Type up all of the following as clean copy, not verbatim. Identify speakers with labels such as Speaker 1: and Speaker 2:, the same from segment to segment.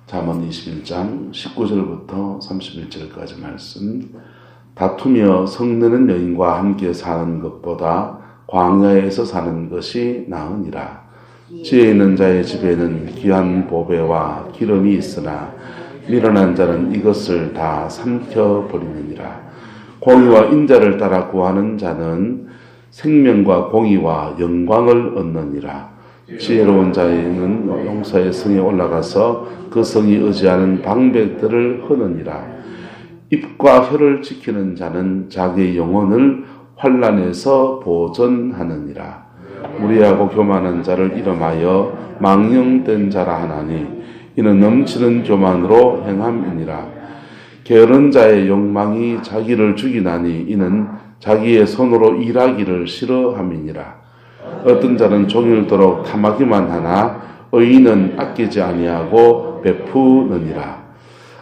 Speaker 1: 잠언 21장 19절부터 31절까지 말씀. 다투며 성내는 여인과 함께 사는 것보다 광야에서 사는 것이 나으니라. 지혜 있는 자의 집에는 귀한 보배와 기름이 있으나 미련한 자는 이것을 다 삼켜버리느니라. 공의와 인자를 따라 구하는 자는 생명과 공의와 영광을 얻느니라. 지혜로운 자에는 용사의 성에 올라가서 그 성이 의지하는 방백들을 허느니라. 입과 혀를 지키는 자는 자기의 영혼을 환난에서 보전하느니라. 무리하고 교만한 자를 이름하여 망령된 자라 하나니 이는 넘치는 교만으로 행함이니라. 게으른 자의 욕망이 자기를 죽이나니 이는 자기의 손으로 일하기를 싫어함이니라. 어떤 자는 종일토록 탐하기만 하나 의인은 아끼지 아니하고 베푸느니라.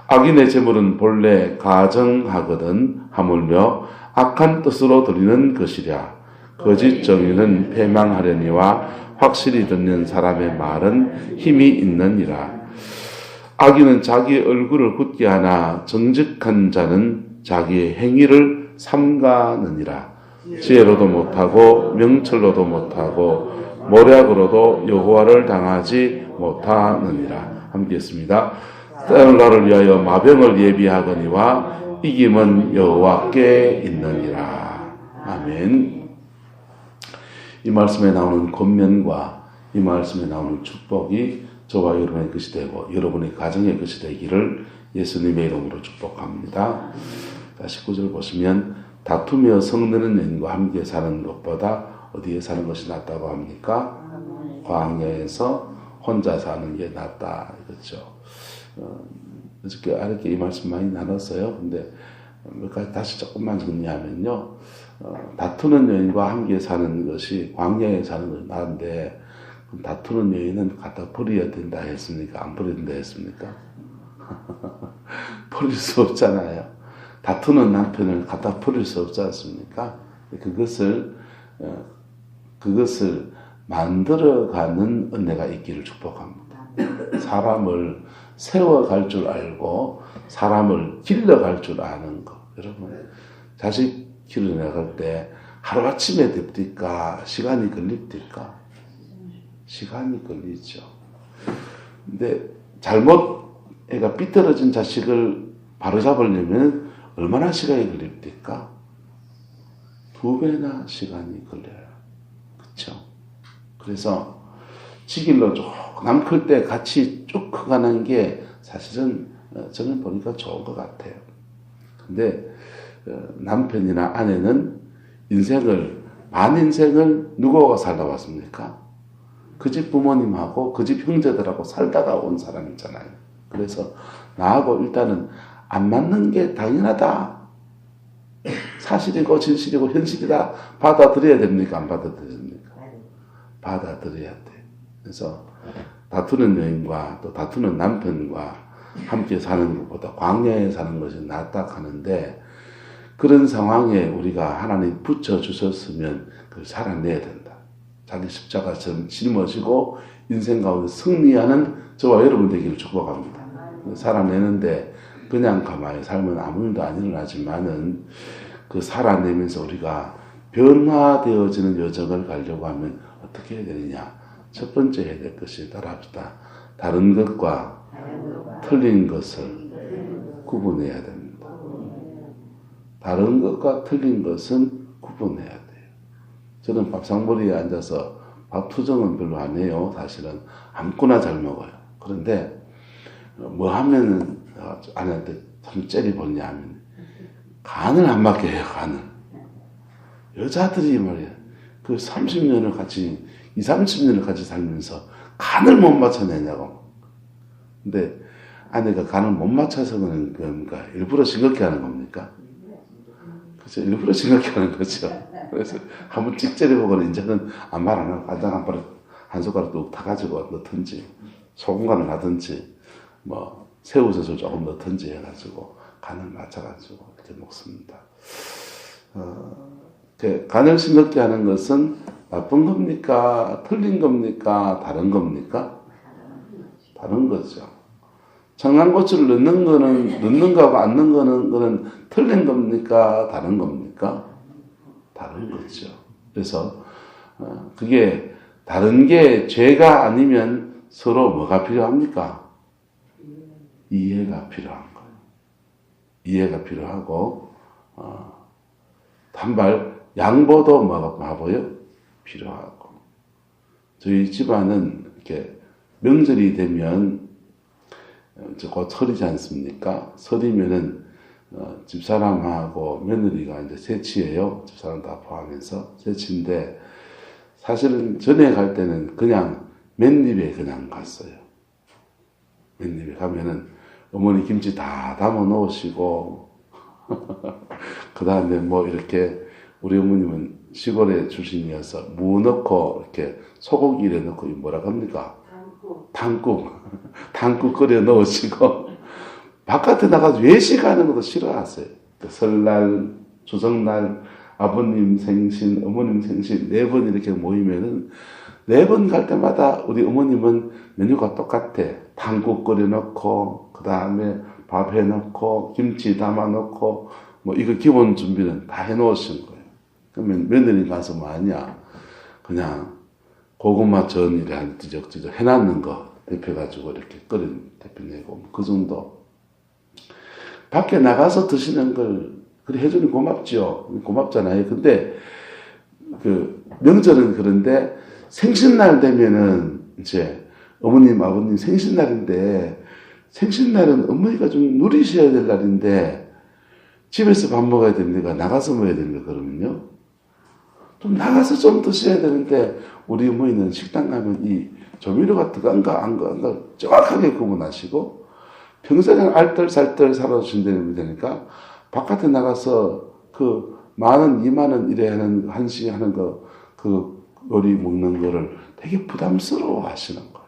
Speaker 1: 악인의 재물은 본래 가정하거든 하물며 악한 뜻으로 드리는 것이랴. 거짓 정의는 패망하려니와 확실히 듣는 사람의 말은 힘이 있느니라. 악인은 자기의 얼굴을 굳게 하나 정직한 자는 자기의 행위를 삼가느니라. 지혜로도 못하고 명철로도 못하고 모략으로도 여호와를 당하지 못하느니라. 함께 했습니다. 때를 나를 위하여 마병을 예비하거니와 이김은 여호와께 있느니라. 아멘. 이 말씀에 나오는 권면과 이 말씀에 나오는 축복이 저와 여러분의 것이 되고 여러분의 가정의 것이 되기를 예수님의 이름으로 축복합니다. 19절 보시면 다투며 성내는 여인과 함께 사는 것보다 어디에 사는 것이 낫다고 합니까? 광야에서 혼자 사는 게 낫다. 그렇죠. 어저께 아랫게 이 말씀 많이 나눴어요. 근데 몇 가지 다시 조금만 정리하면요. 다투는 여인과 함께 사는 것이 광야에 사는 것이 나은데 다투는 여인은 갖다 버려야 된다 했습니까? 안 버려야 된다 했습니까? 버릴 수 없잖아요. 다투는 남편을 갖다 버릴 수 없지 않습니까? 그것을 만들어가는 은혜가 있기를 축복합니다. 사람을 세워갈 줄 알고 사람을 길러갈 줄 아는 것. 여러분, 자식 길러나갈 때 하루아침에 됩니까? 시간이 걸립니까? 시간이 걸리죠. 근데 애가 삐뚤어진 자식을 바로잡으려면 얼마나 시간이 걸립니까? 2배나 시간이 걸려요. 그렇죠? 그래서 지길로 쭉 남클 때 같이 쭉 커가는 게 사실은 저는 보니까 좋은 것 같아요. 근데 남편이나 아내는 반 인생을 누구와 살다 왔습니까? 그 집 부모님하고 그 집 형제들하고 살다가 온 사람이잖아요. 그래서 나하고 일단은 안 맞는 게 당연하다. 사실이고 진실이고 현실이다. 받아들여야 됩니까? 안 받아들여야 됩니까? 받아들여야 돼. 그래서 다투는 여인과 또 다투는 남편과 함께 사는 것보다 광야에 사는 것이 낫다 하는데 그런 상황에 우리가 하나님 붙여주셨으면 그걸 살아내야 된다. 자기 십자가 짊어지고 인생 가운데 승리하는 저와 여러분 되기를 축복합니다. 살아내는데 그냥 가만히 살면 아무 일도 안 일어나지만은 그 살아내면서 우리가 변화되어지는 여정을 가려고 하면 어떻게 해야 되느냐. 첫 번째 해야 될 것이 따라합시다. 다른 것과 틀린 것을 구분해야 됩니다. 다른 것과 틀린 것은 구분해야 돼요. 저는 밥상머리에 앉아서 밥 투정은 별로 안 해요. 사실은 아무거나 잘 먹어요. 그런데 뭐 하면은 아내한테 참 째려보냐 하면 간을 안 맞게 해요. 간을. 여자들이 말이야. 그 30년을 같이 30년을 같이 살면서 간을 못 맞춰내냐고. 근데 아내가 간을 못 맞춰서 그런 겁니까? 일부러 싱겁게 하는 겁니까? 그렇죠. 일부러 싱겁게 하는 거죠. 그래서 한번 찍 째려보고는 이제는 아무 말 안 하고 간장 한 숟가락 뚝 타가지고 넣든지 소금간을 하든지 뭐 새우젓을 조금 넣든지 해가지고 간을 맞춰가지고 이렇게 먹습니다. 간을 싱겁게 하는 것은 나쁜 겁니까? 틀린 겁니까? 다른 겁니까? 다른 거죠. 청양고추를 넣는 거하고 안 넣는 거는 틀린 겁니까? 다른 겁니까? 다른 거죠. 그래서, 그게 다른 게 죄가 아니면 서로 뭐가 필요합니까? 이해가 필요한 거예요. 이해가 필요하고, 단발 양보도 뭐고요? 필요하고. 저희 집안은 이렇게 명절이 되면 이제 곧 설이지 않습니까? 설이면은 집사람하고 며느리가 이제 세치예요. 집사람 다 포함해서 세치인데 사실은 전에 갈 때는 그냥 맨입에 그냥 갔어요. 맨입에 가면은 어머니 김치 다 담아 놓으시고 그 다음에 뭐 이렇게 우리 어머님은 시골의 출신이어서 무 넣고 이렇게 소고기 이래 넣고 뭐라 합니까? 당국 끓여 넣으시고 바깥에 나가서 외식하는 것도 싫어하세요. 설날, 조정날, 아버님 생신, 어머님 생신 4번 이렇게 모이면은 4번 갈 때마다 우리 어머님은 메뉴가 똑같아. 당국 끓여 넣고 그 다음에 밥 해 넣고 김치 담아 넣고 뭐 이거 기본 준비는 다 해 놓으신 거예요. 그러면 며느리 가서 뭐 하냐? 그냥 고구마 전 이렇게 한 뒤적뒤적 해놨는 거 데펴가지고 이렇게 데펴내고 그 정도. 밖에 나가서 드시는 걸 그래 해주니 고맙죠. 고맙잖아요. 근데 그 명절은 그런데 생신날 되면은 이제 어머님 아버님 생신날인데 생신날은 어머니가 좀 누리셔야 될 날인데 집에서 밥 먹어야 됩니까? 나가서 먹어야 됩니까? 그러면요. 좀 나가서 좀 드셔야 되는데 우리 어머니는 식당 가면 이 조미료가 들어간가 안 들어간가 정확하게 구분하시고 평소에는 알뜰살뜰 살아주신다는 되니까 바깥에 나가서 그 10,000원, 20,000원 이래 하는 한식 하는 거 그 요리 먹는 거를 되게 부담스러워 하시는 거예요.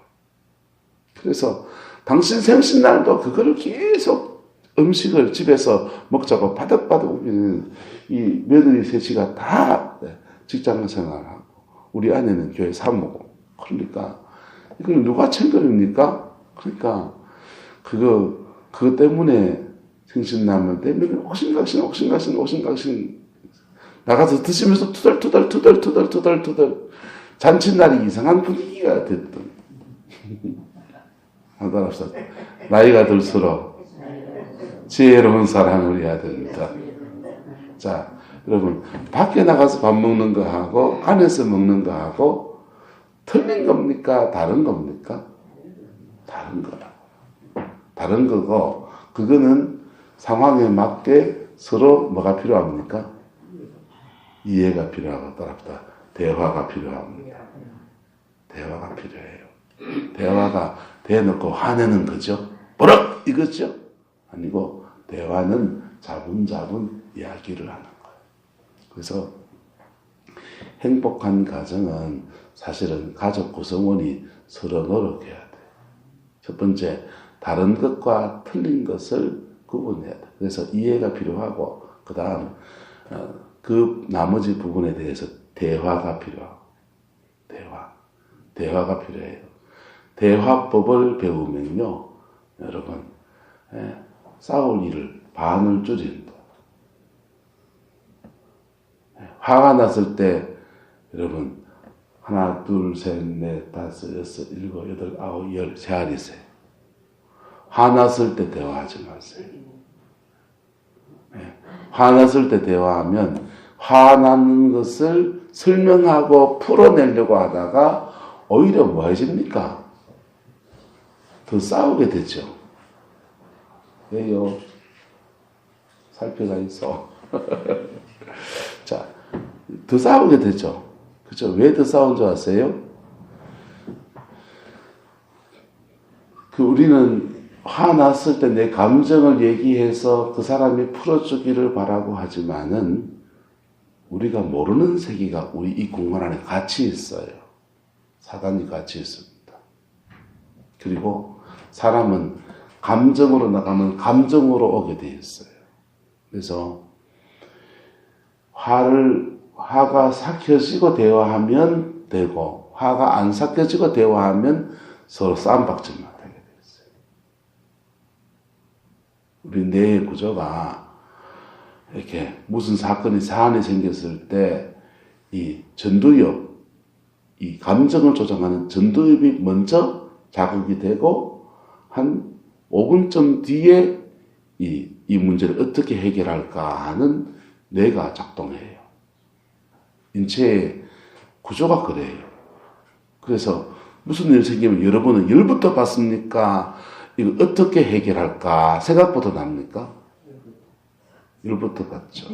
Speaker 1: 그래서 당신 생신날도 그거를 계속 음식을 집에서 먹자고 바득바득 우기는 이 며느리 셋이가 다 직장 생활하고 우리 아내는 교회 사모고 그러니까 이걸 누가 챙겨줍니까? 그러니까 그거 때문에 생신나물 때문에 옥신각신 나가서 드시면서 투덜 잔칫날이 이상한 분위기가 됐던 하다랍시다. 나이가 들수록 지혜로운 사랑을 해야 됩니다. 자, 여러분 밖에 나가서 밥 먹는 거 하고 안에서 먹는 거 하고 틀린 겁니까? 다른 겁니까? 다른 거라고. 다른 거고 그거는 상황에 맞게 서로 뭐가 필요합니까? 이해가 필요하고 따랍니다. 대화가 필요합니다. 대화가 필요해요. 대화가 대놓고 화내는 거죠. 뭐라 이거죠? 아니고 대화는 자분자분 이야기를 하는 거예요. 그래서 행복한 가정은 사실은 가족 구성원이 서로 노력해야 돼요. 첫 번째, 다른 것과 틀린 것을 구분해야 돼요. 그래서 이해가 필요하고 그 다음 그 나머지 부분에 대해서 대화가 필요하고 대화가 필요해요. 대화법을 배우면요, 여러분 싸울 일을 반을 줄인다. 화가 났을 때 여러분 하나, 둘, 셋, 넷, 다섯, 여섯, 일곱, 여덟, 아홉, 열 세알이세요. 화났을 때 대화하지 마세요. 화났을 때 대화하면 화나는 것을 설명하고 풀어내려고 하다가 오히려 뭐 해집니까? 더 싸우게 되죠. 왜요? 살펴가 있어. 자, 더 싸우게 되죠. 그죠? 왜 더 싸운 줄 아세요? 우리는 화났을 때 내 감정을 얘기해서 그 사람이 풀어주기를 바라고 하지만은 우리가 모르는 세계가 우리 이 공간 안에 같이 있어요. 사단이 같이 있습니다. 그리고 사람은 감정으로 나가면 감정으로 오게 돼 있어요. 그래서 화가 삭혀지고 대화하면 되고 화가 안 삭혀지고 대화하면 서로 싸움박질만 하게 돼 있어요. 우리 뇌의 구조가 이렇게 무슨 사안이 생겼을 때 이 전두엽, 이 감정을 조정하는 전두엽이 먼저 자극이 되고 한 5분쯤 뒤에 이 문제를 어떻게 해결할까 하는 뇌가 작동해요. 인체의 구조가 그래요. 그래서 무슨 일 생기면 여러분은 열부터 받습니까? 이거 어떻게 해결할까? 생각부터 납니까? 열부터 받죠.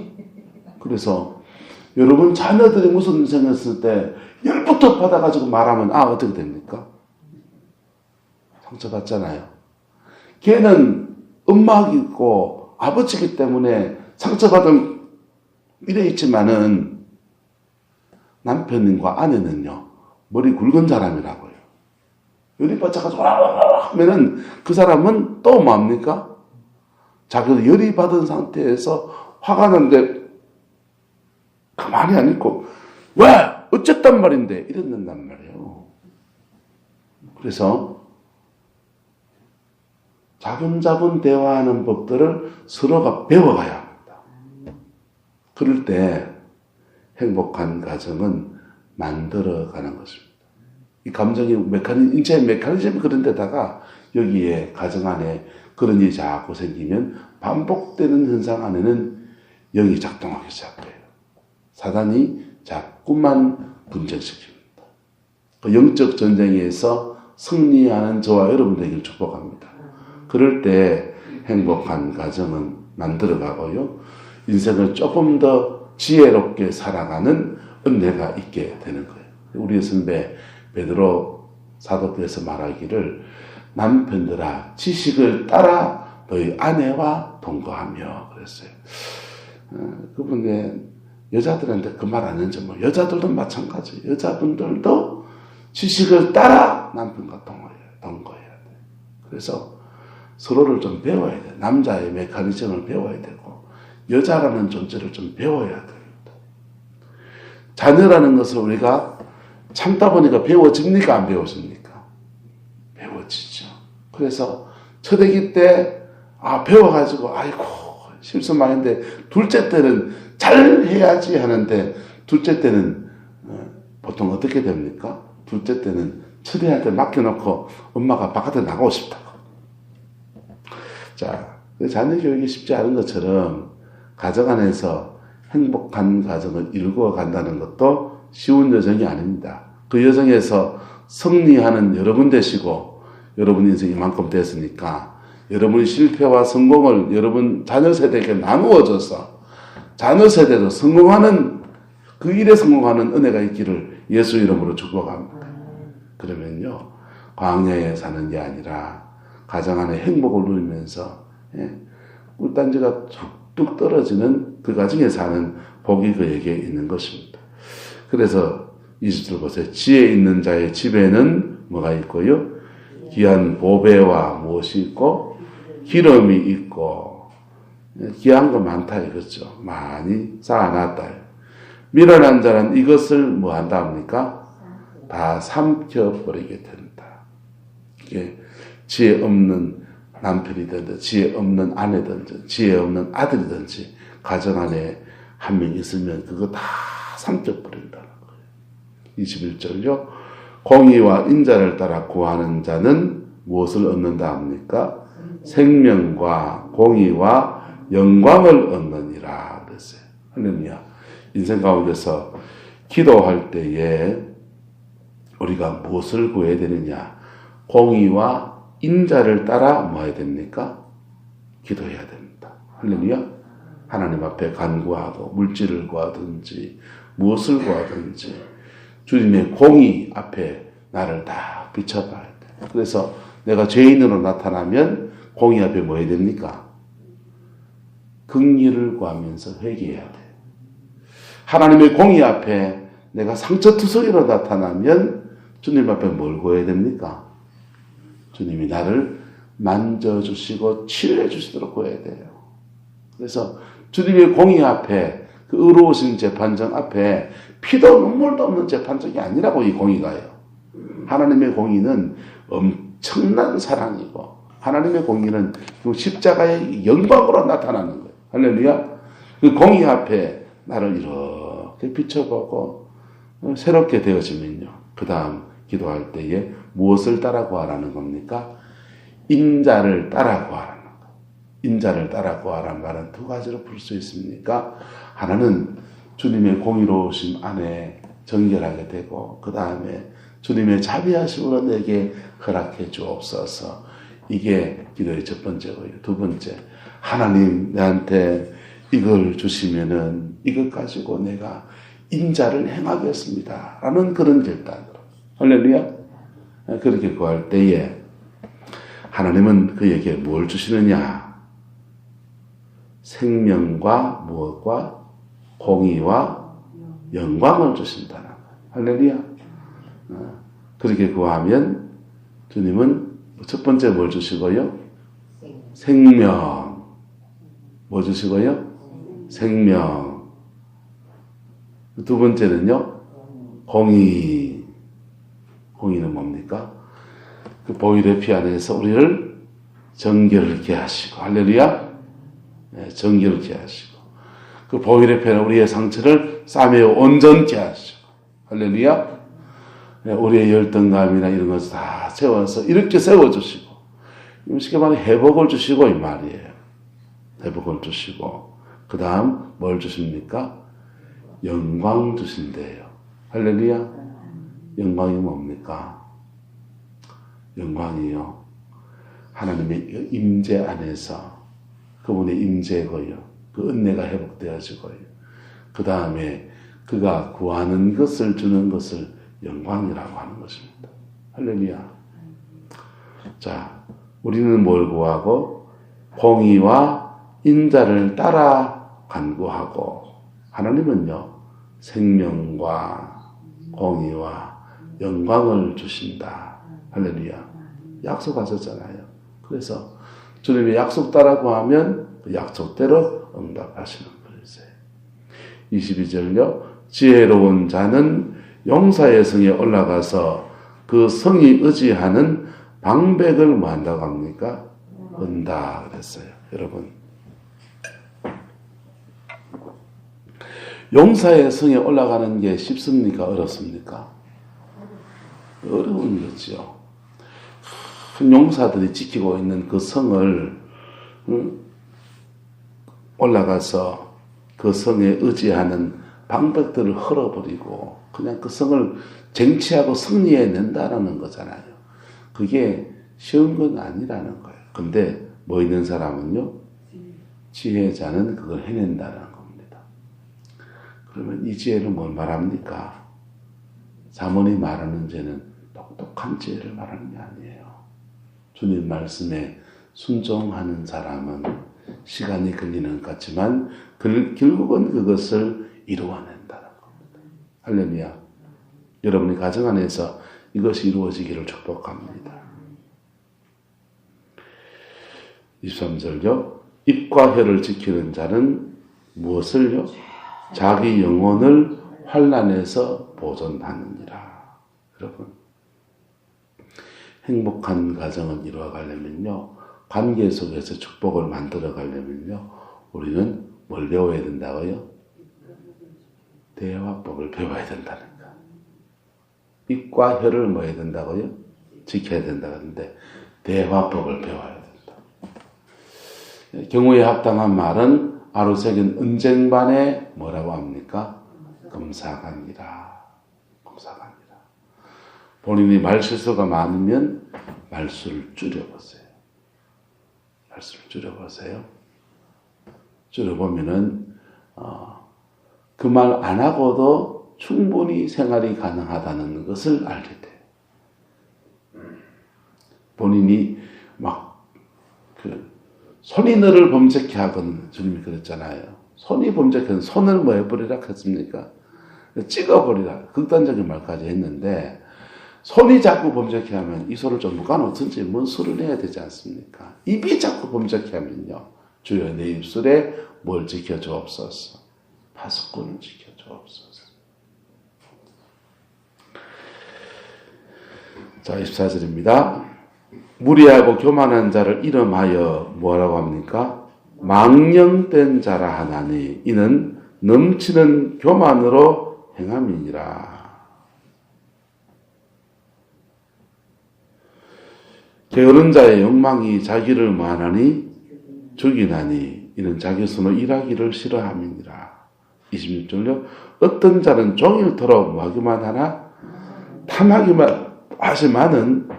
Speaker 1: 그래서 여러분 자녀들이 무슨 일 생겼을 때 열부터 받아가지고 말하면 어떻게 됩니까? 상처받잖아요. 걔는 엄마가 있고 아버지이기 때문에 상처받은 미래 있지만은 남편과 아내는요 머리 굵은 사람이라고요. 열이 받쳐가지고 하면은 그 사람은 또 뭡니까? 자기도 열이 받은 상태에서 화가 나는데 가만히 안 있고 왜? 어쨌단 말인데 이랬는단 말이에요. 그래서 자분자분 대화하는 법들을 서로가 배워가야 합니다. 그럴 때 행복한 가정은 만들어가는 것입니다. 이 감정이 인체의 메커니즘이 그런 데다가 여기에 가정 안에 그런 일이 자꾸 생기면 반복되는 현상 안에는 영이 작동하기 시작해요. 사단이 자꾸만 분쟁시킵니다. 그 영적 전쟁에서 승리하는 저와 여러분 되기를 축복합니다. 그럴 때 행복한 가정은 만들어가고요. 인생을 조금 더 지혜롭게 살아가는 은혜가 있게 되는 거예요. 우리 선배 베드로 사도께서 말하기를 남편들아 지식을 따라 너희 아내와 동거하며 그랬어요. 그분의 여자들한테 그 말 안 했죠. 뭐 여자들도 마찬가지. 여자분들도 지식을 따라 남편과 동거해야 돼. 그래서 서로를 좀 배워야 돼. 남자의 메커니즘을 배워야 되고 여자라는 존재를 좀 배워야 됩니다. 자녀라는 것을 우리가 참다 보니까 배워집니까? 안 배워집니까? 배워지죠. 그래서 첫 아기 때 배워가지고 아이고 실수 많이 했는데 둘째 때는 잘 해야지 하는데 둘째 때는 보통 어떻게 됩니까? 둘째 때는 첫애한테 맡겨놓고 엄마가 바깥에 나가고 싶다고. 자, 자녀 교육이 쉽지 않은 것처럼 가정 안에서 행복한 가정을 일구어 간다는 것도 쉬운 여정이 아닙니다. 그 여정에서 승리하는 여러분 되시고 여러분 인생이 이만큼 됐으니까 여러분의 실패와 성공을 여러분 자녀 세대에게 나누어줘서 자녀 세대도 성공하는 그 일에 성공하는 은혜가 있기를 예수 이름으로 축복합니다. 그러면요 광야에 사는 게 아니라 가정 안에 행복을 누리면서 꿀단지가 툭툭 떨어지는 그 가정에 사는 복이 그에게 있는 것입니다. 그래서 20절 보세요. 지혜 있는 자의 집에는 뭐가 있고요? 귀한 보배와 무엇이 있고 기름이 있고 귀한 거 많다 이거죠. 많이 쌓아놨다. 미련한 자는 이것을 뭐 한다 합니까? 다 삼켜버리게 된다. 이게 지혜 없는 남편이든지 지혜 없는 아내든지 지혜 없는 아들이든지 가정 안에 한 명 있으면 그거 다 삼켜버린다는 거예요. 21절요. 공의와 인자를 따라 구하는 자는 무엇을 얻는다 합니까? 생명과 공의와 영광을 얻느니라 그랬어요. 할렐루야. 인생 가운데서 기도할 때에 우리가 무엇을 구해야 되느냐? 공의와 인자를 따라 뭐 해야 됩니까? 기도해야 됩니다. 할렐루야. 하나님 앞에 간구하고 물질을 구하든지 무엇을 구하든지 주님의 공의 앞에 나를 다 비춰봐야 돼. 그래서 내가 죄인으로 나타나면 공의 앞에 뭐 해야 됩니까? 긍휼을 구하면서 회개해야 돼. 하나님의 공의 앞에 내가 상처투성이로 나타나면 주님 앞에 뭘 구해야 됩니까? 주님이 나를 만져주시고 치료해 주시도록 구해야 돼요. 그래서 주님의 공의 앞에 그 의로우신 재판장 앞에 피도 눈물도 없는 재판장이 아니라고 이 공의가요. 하나님의 공의는 엄청난 사랑이고 하나님의 공의는 그 십자가의 영광으로 나타나는 거예요. 할렐루야. 그 공의 앞에 나를 이렇게 비춰보고 새롭게 되어지면요. 그 다음 기도할 때에 무엇을 따라 구하라는 겁니까? 인자를 따라 구하라는 거. 인자를 따라 구하라는 말은 두 가지로 풀 수 있습니까? 하나는 주님의 공의로우심 안에 정결하게 되고 그 다음에 주님의 자비하심으로 내게 허락해 주옵소서. 이게 기도의 첫 번째고요. 두 번째, 하나님 내한테 이걸 주시면은 이것 가지고 내가 인자를 행하겠습니다. 라는 그런 결단으로. 할렐루야. 그렇게 구할 때에 하나님은 그에게 뭘 주시느냐? 생명과 무엇과 공의와 영광을 주신다는 거예요. 할렐루야. 그렇게 구하면 주님은 첫 번째 뭘 주시고요? 생명. 뭐 주시고요? 생명. 두 번째는요? 공의. 공의는 뭡니까? 그 보혈의 피 안에서 우리를 정결케 하시고, 할렐루야. 네, 정결케 하시고, 그 보혈의 피는 우리의 상처를 싸매어 온전케 하시고, 할렐루야. 네, 우리의 열등감이나 이런 것을 다 세워서 이렇게 세워주시고, 쉽게 말해 회복을 주시고 이 말이에요. 회복을 주시고, 그 다음 뭘 주십니까? 영광 주신대요. 할렐루야. 영광이 뭡니까? 영광이요. 하나님의 임재 안에서 그분의 임재고요. 그 은혜가 회복되어지고요. 그 다음에 그가 구하는 것을 주는 것을 영광이라고 하는 것입니다. 할렐루야. 자, 우리는 뭘 구하고? 공의와 인자를 따라 간구하고, 하나님은요, 생명과 공의와 영광을 주신다. 할렐루야. 약속하셨잖아요. 그래서 주님의 약속 따라 구하면 그 약속대로 응답하시는 분이세요. 22절요. 지혜로운 자는 용사의 성에 올라가서 그 성이 의지하는 방백을 뭐 한다고 합니까? 은다 그랬어요. 여러분, 용사의 성에 올라가는 게 쉽습니까? 어렵습니까? 어려운 거죠. 큰 용사들이 지키고 있는 그 성을 올라가서 그 성에 의지하는 방백들을 헐어버리고 그냥 그 성을 쟁취하고 승리해낸다는 거잖아요. 그게 쉬운 건 아니라는 거예요. 근데 뭐 있는 사람은요, 지혜자는 그걸 해낸다는 겁니다. 그러면 이 지혜는 뭘 말합니까? 잠언이 말하는 죄는 똑똑한 지혜를 말하는 게 아니에요. 주님 말씀에 순종하는 사람은 시간이 걸리는 것 같지만 결국은 그것을 이루어낸다는 겁니다. 할렐루야. 여러분의 가정 안에서 이것이 이루어지기를 축복합니다. 23절요. 입과 혀를 지키는 자는 무엇을요? 자기 영혼을 환난에서 보존하느니라. 여러분, 행복한 가정을 이루어가려면요, 관계 속에서 축복을 만들어 가려면요, 우리는 뭘 배워야 된다고요? 대화법을 배워야 된다는 거. 입과 혀를 뭐 해야 된다고요? 지켜야 된다고 하는데 대화법을 배워야 된다. 경우에 합당한 말은 아루새긴 은쟁반에 뭐라고 합니까? 금사간이라. 금사간이라. 본인이 말실수가 많으면 말수를 줄여보세요. 말수를 줄여보세요. 줄여보면은 그 말 안 하고도 충분히 생활이 가능하다는 것을 알게 돼요. 본인이 막 손이 너를 범죄케 하건 주님이 그랬잖아요. 손이 범죄케 손을 뭐 해버리라 했습니까? 찍어버리라. 극단적인 말까지 했는데 손이 자꾸 범죄케 하면 이 손을 좀 묶어놓든지 뭔 수를 내야 되지 않습니까? 입이 자꾸 범죄케 하면요. 주여 내 입술에 뭘 지켜주옵소서. 파수꾼을 지켜주옵소서. 자, 24절입니다. 무리하고 교만한 자를 이름하여 뭐라고 합니까? 망령된 자라 하나니 이는 넘치는 교만으로 행함이니라. 게으른 자의 욕망이 자기를 뭐하나니 죽이나니 이는 자기 손으로 일하기를 싫어함이니라. 26절요. 어떤 자는 종일토록 뭐하기만 하나 탐하기만 하지만은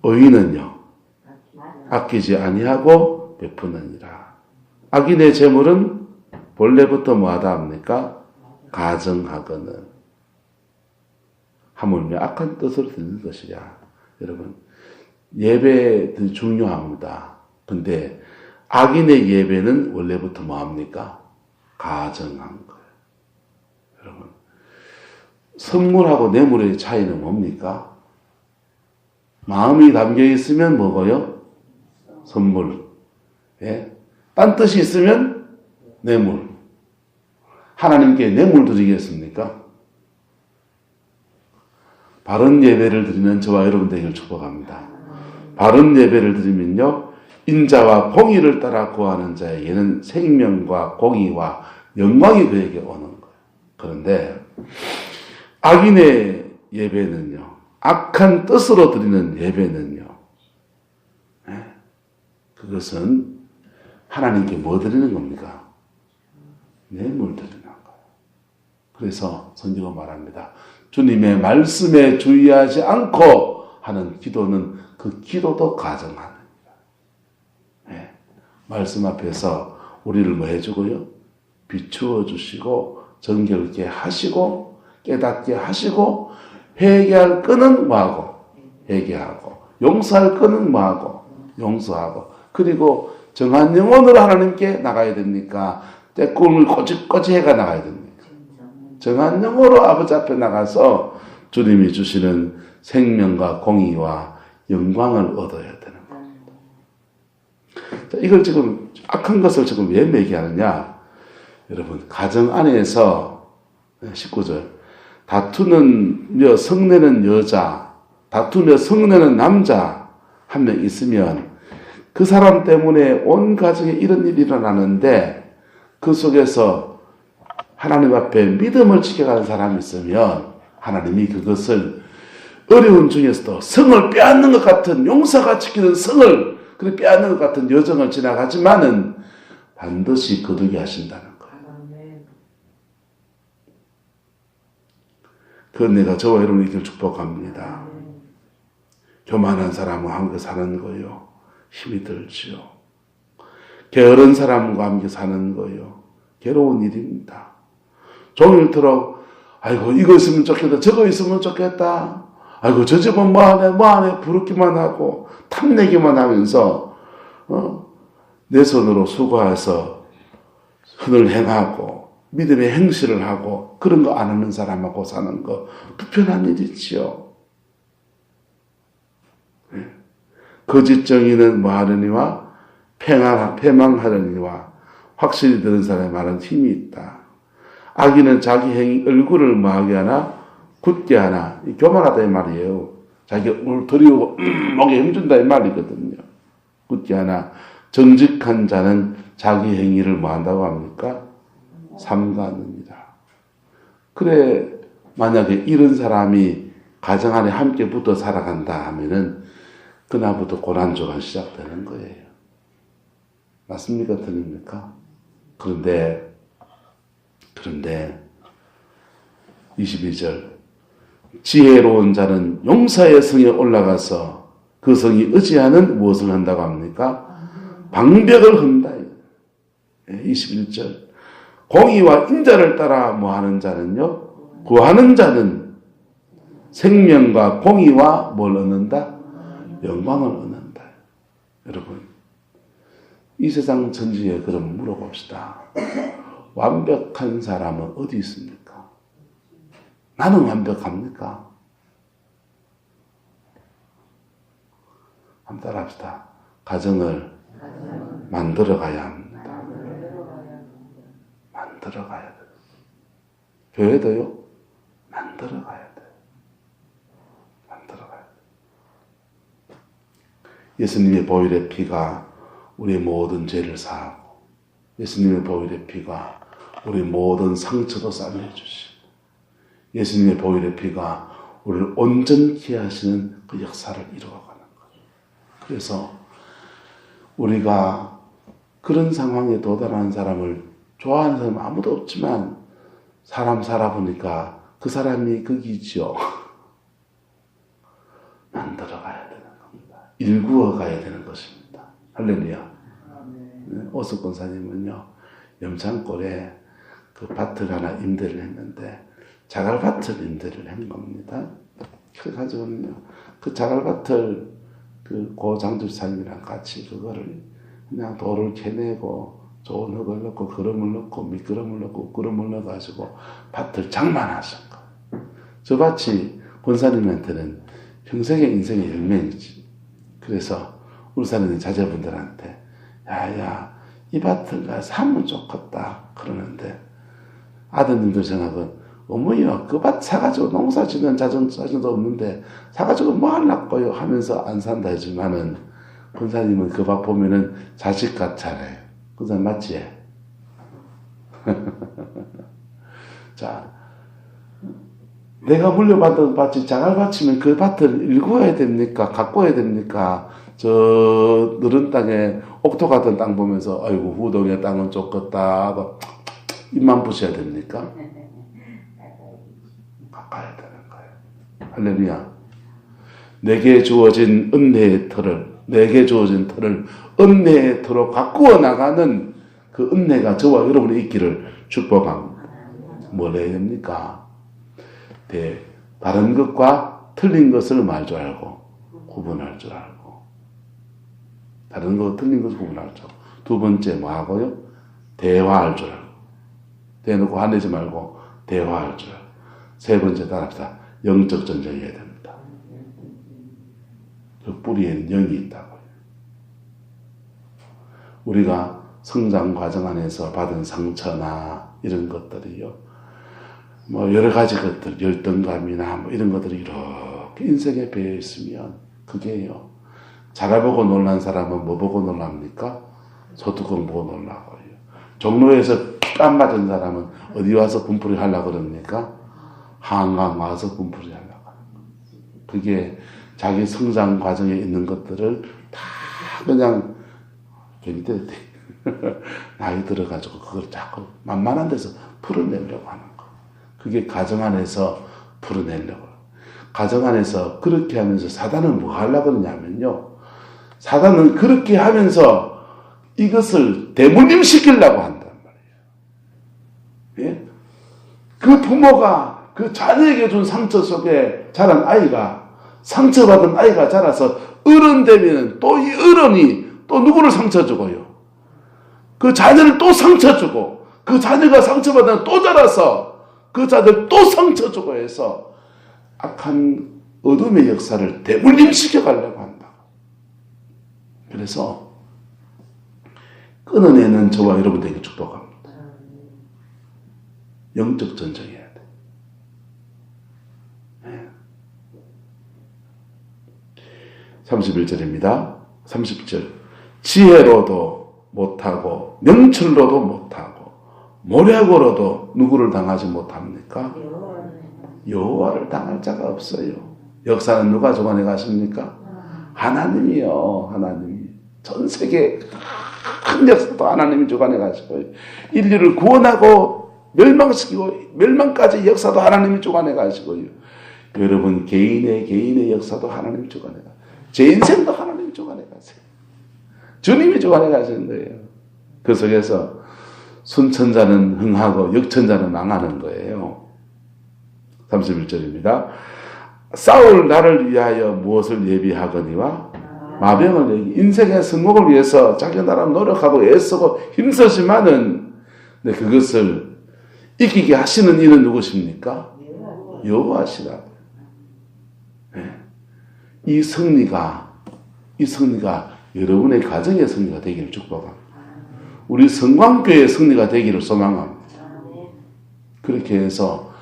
Speaker 1: 의인은요 아끼지 아니하고 베푸느니라. 악인의 재물은 본래부터 뭐하다 합니까? 가정하거늘 하물며 악한 뜻으로 드는 것이야. 여러분 예배 중요합니다. 근데 악인의 예배는 원래부터 뭐합니까? 가정한 거예요. 여러분 선물하고 뇌물의 차이는 뭡니까? 마음이 담겨 있으면 뭐고요? 선물. 예? 딴 뜻이 있으면 뇌물. 하나님께 뇌물 드리겠습니까? 바른 예배를 드리는 저와 여러분 되기를 축복합니다. 바른 예배를 드리면요 인자와 공의를 따라 구하는 자에게는 생명과 공의와 영광이 그에게 오는 거예요. 그런데 악인의 예배는요 악한 뜻으로 드리는 예배는요 그것은 하나님께 뭐 드리는 겁니까? 뇌물 드리는 거예요. 그래서 성경은 말합니다. 주님의 말씀에 주의하지 않고 하는 기도는 그 기도도 가정하느니라. 말씀 앞에서 우리를 뭐 해주고요? 비추어 주시고 정결케 하시고 깨닫게 하시고 회개할 끈은 뭐하고? 회개하고 용서할 끈은 뭐하고? 용서하고 그리고 정한 영혼으로 하나님께 나가야 됩니까? 때꿈을 꼬치꼬치 해가 나가야 됩니까? 정한 영혼으로 아버지 앞에 나가서 주님이 주시는 생명과 공의와 영광을 얻어야 되는 겁니다. 자, 이걸 지금 악한 것을 지금 왜 얘기하느냐? 여러분 가정 안에서 19절 다투는 성내는 여자 다투며 성내는 남자 한 명 있으면 그 사람 때문에 온 가정에 이런 일이 일어나는데 그 속에서 하나님 앞에 믿음을 지켜가는 사람이 있으면 하나님이 그것을 어려운 중에서도 성을 빼앗는 것 같은 용사가 지키는 성을 그렇게 빼앗는 것 같은 여정을 지나가지만은 반드시 거두게 하신다는 거예요. 그건 내가 저와 여러분에게 축복합니다. 교만한 사람과 함께 사는 거요. 힘이 들지요. 게으른 사람과 함께 사는 거요. 괴로운 일입니다. 종일토록 아이고 이거 있으면 좋겠다. 저거 있으면 좋겠다. 아이고 저 집은 뭐하네 부르기만 하고 탐내기만 하면서 내 손으로 수고해서 선을 행하고 믿음의 행실을 하고 그런 거 안 하는 사람하고 사는 거 불편한 일이지요. 거짓 정의는 뭐하느니와 패망하느니와 확실히 들은 사람의 말은 힘이 있다. 악인은 자기 행위 얼굴을 뭐하게 하나 굳게 하나 교만하다 이 말이에요. 자기 얼굴 들이우고 목에 힘준다 이 말이거든요. 굳게 하나 정직한 자는 자기 행위를 뭐한다고 합니까? 삼가느니라. 그래 만약에 이런 사람이 가정 안에 함께 붙어 살아간다 하면은 그날부터 고난주가 시작되는 거예요. 맞습니까? 틀립니까? 그런데 22절 지혜로운 자는 용사의 성에 올라가서 그 성이 의지하는 무엇을 한다고 합니까? 방벽을 흔다. 21절 공의와 인자를 따라 뭐하는 자는요? 구하는 자는 생명과 공의와 뭘 얻는다? 영광을 얻는다. 여러분 이 세상 천지에 그럼 물어봅시다. 완벽한 사람은 어디 있습니까? 나는 완벽합니까? 한번 따라합시다. 가정을 만들어가야 합니다. 만들어가야 돼요. 교회도요? 만들어가야 돼요. 만들어가야 돼요. 예수님의 보혈의 피가 우리의 모든 죄를 사하고 예수님의 보혈의 피가 우리의 모든 상처도 싸매주시고 예수님의 보혈의 피가 우리를 온전케 하시는 그 역사를 이루어가는 거예요. 그래서 우리가 그런 상황에 도달한 사람을 좋아하는 사람은 아무도 없지만 사람 살아보니까 그 사람이 거기죠. 만들어가야 되는 겁니다. 일구어 가야 되는 것입니다. 할렐루야. 오숙 권사님은요, 염창골에 그 밭을 하나 임대를 했는데 자갈밭을 임대를 한 겁니다. 그래가지고는요, 그 자갈밭을 고 장집사님이랑 같이 그거를 그냥 돌을 캐내고 좋은 흙을 넣고 그름을 넣고 미끄럼을 넣고 그름을 넣어가지고 밭을 장만하신 거예요. 저 밭이 권사님한테는 평생의 인생의 열매이지. 그래서 울산에 자제분들한테 야야 이 밭을 나 사면 좋겠다 그러는데 아드님들 생각은 어머니요 그 밭 사가지고 농사 짓는 자전도 없는데 사가지고 뭐 하려고요 하면서 안 산다 하지만은 권사님은 그 밭 보면은 자식 같잖아요. 권사님 맞지? 자, 내가 물려받은 밭이 자갈밭이면 그 밭을 일구어야 됩니까? 가꿔야 됩니까? 저 느른 땅에 옥토 같은 땅 보면서 아이고 후동의 땅은 좁겠다 하고 입만 부셔야 됩니까? 가까야 되는 거예요. 할렐루야. 내게 주어진 은혜의 틀을 은혜의 틀로 가꾸어 나가는 그 은혜가 저와 여러분의 있기를 축복합니다. 뭘 해야 됩니까? 다른 것과 틀린 것을 말 줄 알고 구분할 줄 알고 다른 것 틀린 것을 구분할 줄 알고 두 번째 뭐 하고요? 대화할 줄 알고 대놓고 화내지 말고 대화할 줄 알고 세 번째 따라합시다. 영적 전쟁해야 됩니다. 그 뿌리에는 영이 있다고요. 우리가 성장 과정 안에서 받은 상처나 이런 것들이요. 뭐 여러 가지 것들, 열등감이나 뭐 이런 것들이 이렇게 인생에 배어 있으면 그게요. 자라보고 놀란 사람은 뭐 보고 놀랍니까? 소뚜껑 보고 놀라고요. 종로에서 땀 맞은 사람은 어디 와서 분풀이 하려고 그럽니까? 한강 와서 분풀이 하려고 하는 거예요. 그게 자기 성장 과정에 있는 것들을 다 그냥 괜히 나이 들어가지고 그걸 자꾸 만만한 데서 풀어내려고 하는 거. 그게 가정 안에서 풀어내려고. 가정 안에서 그렇게 하면서 사단은 뭐 하려고 그러냐면요. 사단은 그렇게 하면서 이것을 대물림시키려고 한단 말이에요. 예? 그 부모가 그 자녀에게 준 상처 속에 자란 아이가 상처받은 아이가 자라서 어른 되면 또 이 어른이 또 누구를 상처 주고요. 그 자녀를 또 상처 주고 그 자녀가 상처받으면 또 자라서 그 자녀를 또 상처 주고 해서 악한 어둠의 역사를 대물림시켜 가려고 한다. 그래서 끊어내는 저와 여러분들에게 축복합니다. 영적 전쟁해야 돼. 네. 31절입니다. 30절. 지혜로도 못하고 명철로도 못하고 모략으로도 누구를 당하지 못합니까? 여호와를 당할 자가 없어요. 역사는 누가 주관해 가십니까? 하나님이요. 하나님이. 전 세계 큰 역사도 하나님이 주관해 가시고 인류를 구원하고 멸망시키고 멸망까지 역사도 하나님이 주관해 가시고요. 여러분 개인의 역사도 하나님이 주관해 가시고 제 인생도 하나님이 주관해 가세요. 주님이 주관해 가시는 거예요. 그 속에서 순천자는 흥하고 역천자는 망하는 거예요. 31절입니다. 싸울 나를 위하여 무엇을 예비하거니와 마병을 얘기. 인생의 성공을 위해서 자기 나라 노력하고 애쓰고 힘쓰지만은 그것을 이기게 하시는 이는 누구십니까? 여호와시라고. 네. 이 승리가 여러분의 가정의 승리가 되기를 축복합니다. 우리 성광교회의 승리가 되기를 소망합니다. 그렇게 해서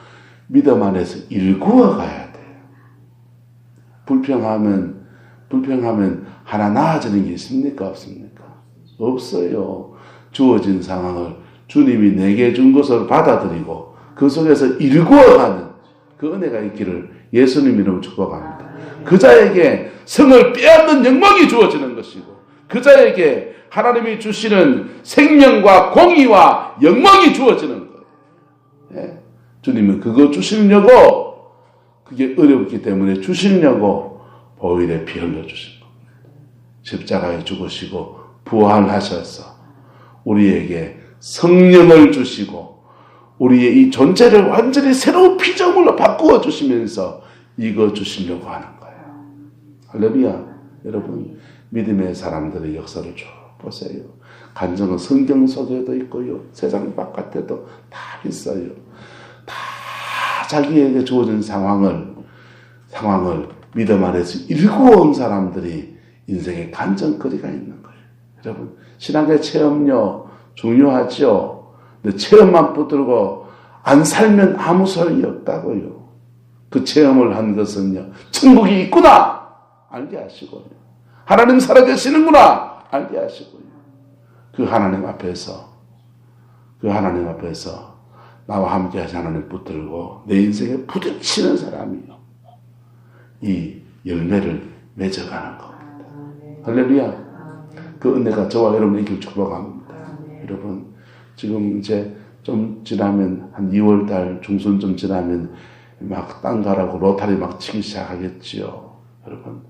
Speaker 1: 믿음 안에서 일구어 가야 돼요. 불평하면 하나 나아지는 게 있습니까? 없습니까? 없어요. 주어진 상황을 주님이 내게 준 것을 받아들이고 그 속에서 일구어가는 그 은혜가 있기를 예수님 이름으로 축복합니다. 그 자에게 성을 빼앗는 영광이 주어지는 것이고 그 자에게 하나님이 주시는 생명과 공의와 영광이 주어지는 거예요. 예? 주님은 그거 주시려고 그게 어렵기 때문에 주시려고 보혈의 피 흘려주신 겁니다. 십자가에 죽으시고 부활하셔서 우리에게 성령을 주시고 우리의 이 존재를 완전히 새로운 피조물로 바꾸어 주시면서 이거 주시려고 하는 거예요. 할렐루야. 여러분 믿음의 사람들의 역사를 쭉 보세요. 간증은 성경 속에도 있고요. 세상 바깥에도 다 있어요. 다 자기에게 주어진 상황을 믿음 안에서 일구어온 사람들이 인생의 간증거리가 있는 거예요. 여러분 신앙의 체험요 중요하죠. 근데 체험만 붙들고 안 살면 아무 소용이 없다고요. 그 체험을 한 것은요. 천국이 있구나 알게 하시고요. 하나님 살아계시는구나 알게 하시고요. 그 하나님 앞에서 나와 함께 하신 하나님 붙들고 내 인생에 부딪히는 사람이요. 이 열매를 맺어가는 겁니다. 할렐루야. 그 은혜가 저와 여러분에게 축복합니다. 여러분 지금 이제 좀 지나면 한 2월달 중순쯤 지나면 막 땅 가라고 로타리 막 치기 시작하겠지요. 여러분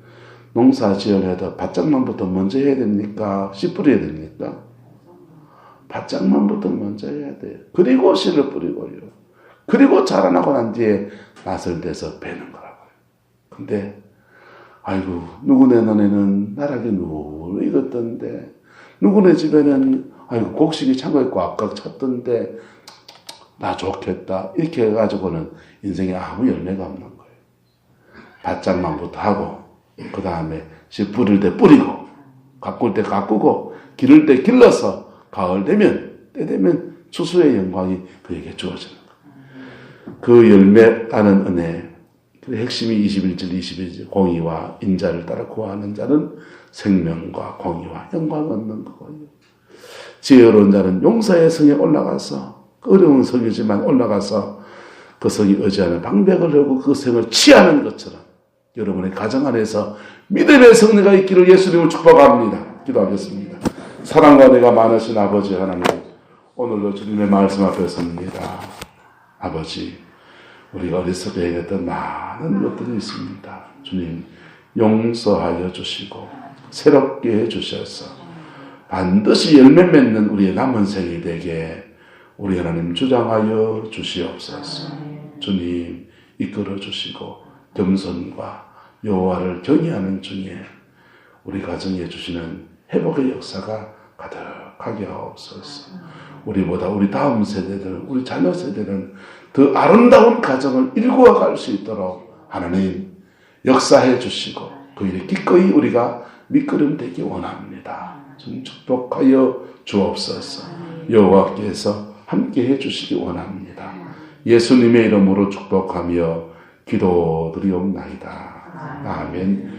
Speaker 1: 농사 지어내도 밭장만부터 먼저 해야 됩니까? 씨 뿌려야 됩니까? 밭장만부터 먼저 해야 돼요. 그리고 씨를 뿌리고요. 그리고 자라나고 난 뒤에 낫을 대서 베는 거라고요. 근데 아이고 누구네 너네는 나락에 누울 익었던데 누구네 집에는 아이고 곡식이 창고에 꽉꽉 찼던데 나 좋겠다 이렇게 해가지고는 인생에 아무 열매가 없는 거예요. 밭장만부터 하고 그 다음에 씨 뿌릴 때 뿌리고 가꿀 때 가꾸고 기를 때 길러서 가을 되면 때 되면 추수의 영광이 그에게 주어지는 거예요. 그 열매 따는 은혜 그 핵심이 21절 22절 공의와 인자를 따라 구하는 자는 생명과 공의와 영광을 얻는 거고요. 지혜로운 자는 용사의 성에 올라가서 어려운 성이지만 올라가서 그 성이 의지하는 방백을 하고 그 성을 취하는 것처럼 여러분의 가정 안에서 믿음의 성례가 있기를 예수님을 축복합니다. 기도하겠습니다. 사랑과 은혜가 많으신 아버지 하나님 오늘도 주님의 말씀 앞에 섭니다. 아버지 우리가 어리석게 행했던 많은 것들이 있습니다. 주님 용서하여 주시고 새롭게 해주셔서 반드시 열매 맺는 우리의 남은 생이 되게 우리 하나님 주장하여 주시옵소서. 주님 이끌어 주시고 겸손과 여호와를 경외하는 중에 우리 가정에 주시는 회복의 역사가 가득하게 하옵소서. 우리보다 우리 다음 세대들, 우리 자녀 세대는 더 아름다운 가정을 일구어 갈 수 있도록 하나님 역사해 주시고 그 일에 기꺼이 우리가 밑거름 되기 원합니다. 좀 축복하여 주옵소서. 여호와께서 함께 해주시기 원합니다. 예수님의 이름으로 축복하며 기도드리옵나이다. 아멘.